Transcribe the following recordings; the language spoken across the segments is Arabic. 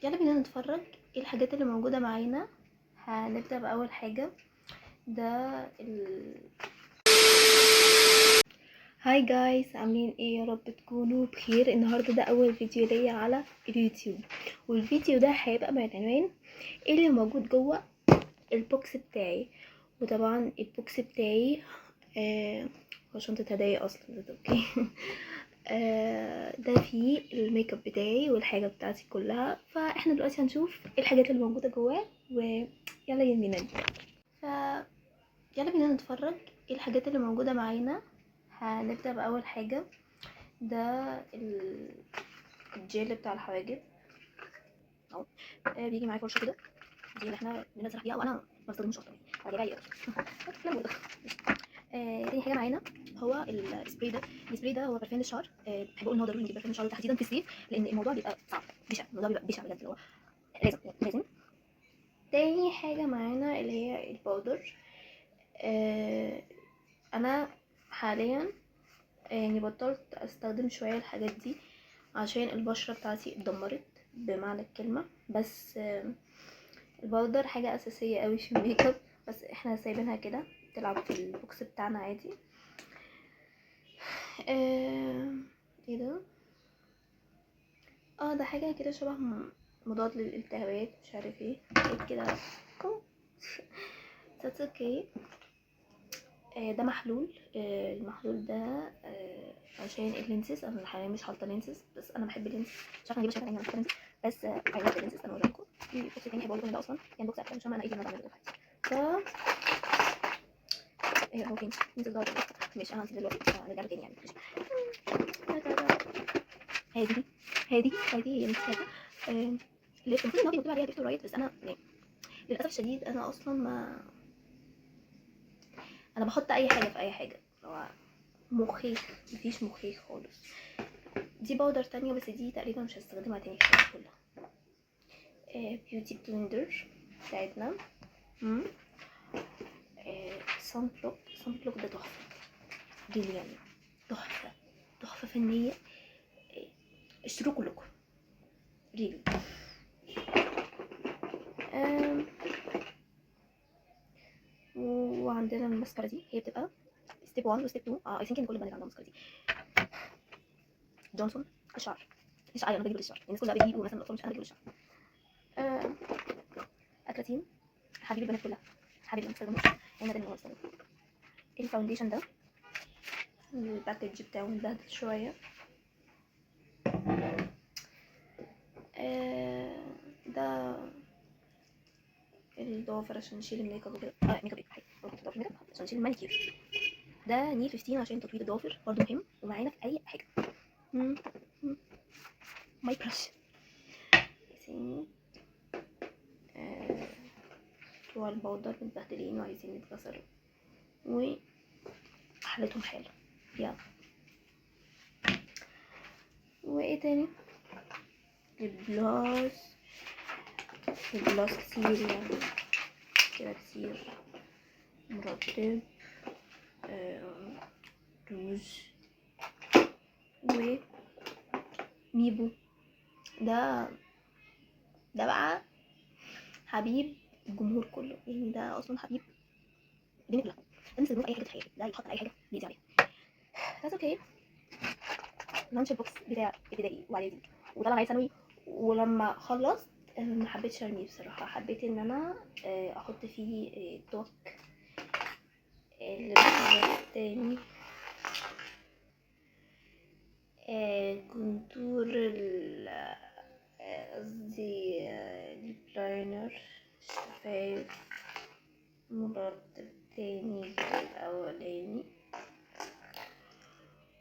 يلا بينا نتفرج ايه الحاجات اللي موجودة معانا. هنبدأ بأول حاجة. ده هاي جايز، عاملين ايه؟ يا رب تكونوا بخير. النهاردة ده اول فيديو ليا على اليوتيوب، والفيديو ده هيبقى بعنوان ايه اللي موجود جوه البوكس بتاعي. وطبعا البوكس بتاعي هو شنطة هدايا اصلا، بس اوكي. ده فيه الميك اب بتاعي والحاجة بتاعتي كلها. فاحنا دلوقتي هنشوف ايه الحاجات اللي موجودة جواه، ويلا بينا نبدأ. يلا بينا نتفرج ايه الحاجات اللي موجودة معانا. هنبدأ بأول حاجة. ده الجيل بتاع الحواجب اهو. بيجي معايا فرشة كده، دي اللي احنا بنمسح بيها، وانا ما بستخدمش اصلا، انا جايبها اصلا. تاني حاجه معانا هو السبراي ده. السبراي ده هو برفان للشعر. بحب اقول ان هو ضروري نجيب برفان للشعر تحديدا في الصيف، لان الموضوع بيبقى صعب بشع، الموضوع بيبقى بشع بجد، اللي هو لازم. تاني حاجه معانا اللي هي الباودر. انا حاليا يعني بطلت استخدم شويه الحاجات دي عشان البشره بتاعتي اتدمرت بمعنى الكلمه، بس الباودر حاجه اساسيه قوي في الميك اب، بس احنا سايبينها كده تلعب في البوكس بتاعنا عادي. ايه ده؟ ده حاجه كده شبه مضاد للالتهابات، مش عارف ايه حاجات كده. that's okay. ده محلول. المحلول ده عشان اللينسز. انا حاليا مش حاطه لينسز، بس انا بحب اللينسز، مش عارفه اجيب شكل انا بحب اللينسز، بس I love اللينسز. انا اوريكم في بوكس تاني هبقول لكم ده اصلا كان بوكس اكل، عشان انا ايدي ما بعمله دلوقتي. ف ايه هو فين اللينسز ده؟ ماشي انا هنسيب دلوقتي، هنرجع له تاني يعني. ماشي، هذه هي المساحه اللي المفروض ان هو مكتوب عليها ليفت ورايت، بس انا يعني للاسف الشديد انا اصلا ما انا بحط اي حاجه في اي حاجه، هو مخيخ، مفيش مخيخ خالص. دي باودر تانية، بس دي تقريبا مش هستخدمها تاني في حياتي كلها. بيوتي بلندر بتاعتنا. صن بلوك ده تحفه دي، يعني تحفه فنيه. اشتروا كلكم ريلي. وعندنا الماسكارا دي، هي بتبقى ستيب 1 وستيب 2. اي ثينك ان كل البنات عندها الماسكارا دي. جونسون الشعر، مش انا بجيب للشعر، الناس كلها بتجيبه مثلا الاطفال، مش انا بجيب للشعر. اكراتين حبيب البنات كلها، حبيب ما بستخدموش، انا ده اللي بستخدمه. الفاونديشن ده الباكج بتاعه متبهدل شويه. ده الضوافر عشان نشيل الميك اب وكده. ميك اب ايه ضوافر ميك اب عشان نشيل المانيكير. ده نيل 15 عشان تطويل الضوافر، برضه مهم ومعانا في اي حاجه. ماي برش بتوع البودر متبهدلين وعايزين يتكسروا، وحالتهم حالة. يلا، وايه تاني؟ البلاس كتير يعني، كده كتير. مرطب، روج، وميبو. ده بقى حبيب الجمهور كله، يعني ده اصلا حبيب الدنيا كلها. ده نستخدمه في اي حاجه في حياتي، ده يتحط على اي حاجه بيزي عليها. بس اوكي. لانش بوكس بتاع ابتدائي واعدادي وطلع معايا ثانوي، ولما خلصت ما حبيتش ارميه بصراحه، حبيت ان انا احط فيه توك اللي تاني، كونتور قصدي ليب لاينر، شفايف، مرطب تاني زي الاولاني،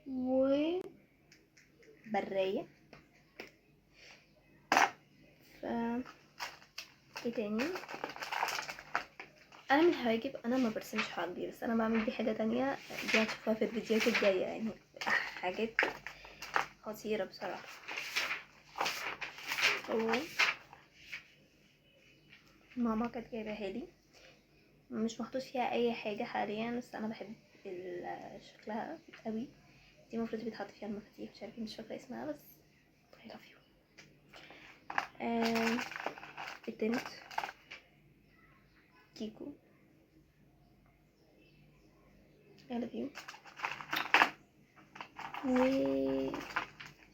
وبراية. ايه تاني؟ انا من الحواجب انا ما برسمش حواجبي، بس انا بعمل دي حاجه تانية، دي هتشوفوها في الفيديوهات الجايه يعني. حاجات خطيره بصراحه. ماما كانت جايباها لي، مش محطوط فيها اي حاجه حاليا، بس انا بحب شكلها قوي. دي المفروض بيتحط فيها المفاتيح، مش عارفه، مش فاكره اسمها، بس I love you. التنت كيكو I love you. و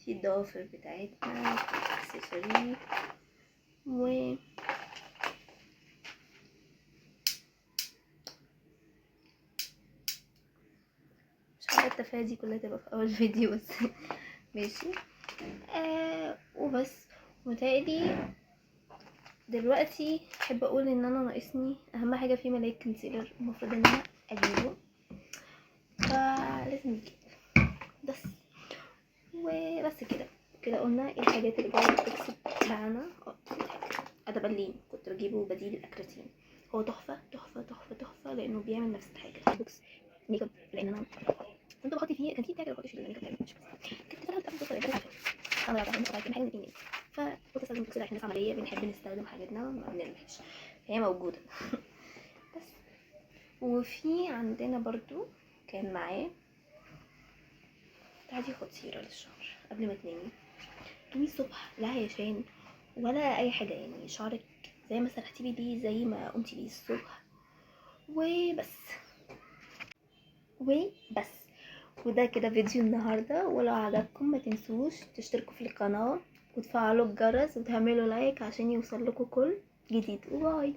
في الضوافر بتاعتنا اكسسوري و مش عارفه التفاهه دي كلها تبقى في اول فيديو بس ماشي. وبس. متهيألي دلوقتي احب اقول ان انا ناقصني اهم حاجه في ملاك كونسيلر، المفروض ان انا اجيبه، فلازم نجيب بس. وبس كده قلنا ايه الحاجات اللي جوه البوكس بتاعنا. ده بالين كنت بجيبه بديل الاكراتين، هو تحفه تحفه تحفه تحفه لانه بيعمل نفس الحاجه. بوكس ميك اب، لان انا كنت بحط فيه، كان فيه بتاع كده بحط فيه الميك اب بتاعي، مش بس كنت بستخدم بوكس ولا عارفه انا بعرف ان حاجه من الاثنين، فكنت استخدم بوكس عشان ناس عمليه بنحب نستخدم حاجاتنا ما بنرميهاش، هي موجوده بس. وفي عندنا برضو كان معاه تعالي خطيره للشعر قبل ما تنامي الصبح، لا هيشان ولا اي حاجه، يعني شعرك زي ما سرحتي بيه زي ما قمتي بيه الصبح وبس. وده كده فيديو النهارده، ولو عجبكم ما تنسوش تشتركوا في القناه وتفعلوا الجرس وتعملوا لايك عشان يوصل لكم كل جديد. وباي.